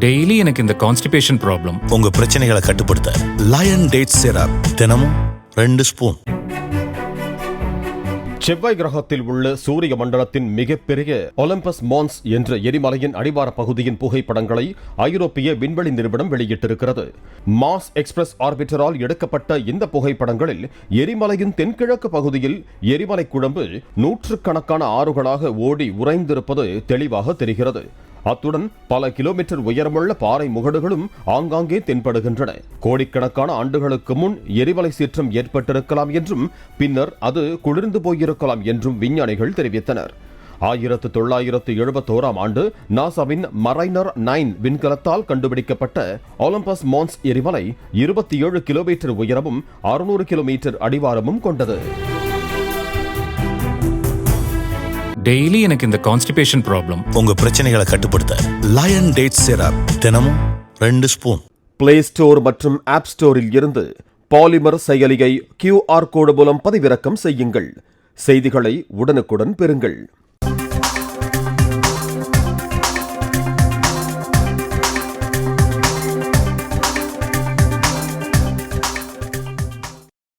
Daily எனக்கு இந்த constipation problem. உங்க பிரச்சனைகளை கட்டுப்படுத்த லயன் டேட் சிரப் தினமும் 2 ஸ்பூன். செவ்வாய் கிரகத்தில் உள்ள சூரிய மண்டலத்தின் மிகப்பெரிய ஒலிம்பஸ் மான்ஸ் என்ற எரிமலையின் அடிவார பகுதியின் புகைப்படங்களை ஐரோப்பிய விண்வெளி நிறுவனம் வெளியிட்டிருக்கிறது. மாஸ் எக்ஸ்பிரஸ் ஆர்பிட்டரால் எடுக்கப்பட்ட இந்த புகைப்படங்களில் எரிமலையின் தென்கிழக்கு பகுதியில் எரிமலை குழம்பு நூற்றுக்கணக்கான ஆறுகளாக ஓடி உறைந்திருப்பது தெளிவாக தெரிகிறது. அத்துடன் பல கிலோமீட்டர் உயரமுள்ள பாறை முகடுகளும் ஆங்காங்கே தென்படுகின்றன. கோடிக்கணக்கான ஆண்டுகளுக்கு முன் எரிமலை சீற்றம் ஏற்பட்டிருக்கலாம் என்றும் பின்னர் அது குளிர்ந்து போயிருக்கலாம் என்றும் விஞ்ஞானிகள் தெரிவித்தனர். 1971ஆம் ஆண்டு நாசாவின் மரைனர் 9 விண்கலத்தால் கண்டுபிடிக்கப்பட்ட ஒலிம்பஸ் மான்ஸ் எரிமலை 27 கிலோமீட்டர் உயரமும் 600 கிலோமீட்டர் அடிவாரமும் கொண்டது. டெய்லி எனக்கு இந்த கான்ஸ்டிபேஷன் ப்ராப்ளம். உங்க பிரச்சனைகளை கட்டுப்படுத்த லயன் டேட் சிரப் தினமும் 2 ஸ்பூன். பிளே ஸ்டோர் மற்றும் ஆப் ஸ்டோரில் இருந்து பாலிமர் செயலியை QR கோடு மூலம் பதிவிறக்கம் செய்யுங்கள். செய்திகளை உடனுக்குடன் பெறுங்கள்.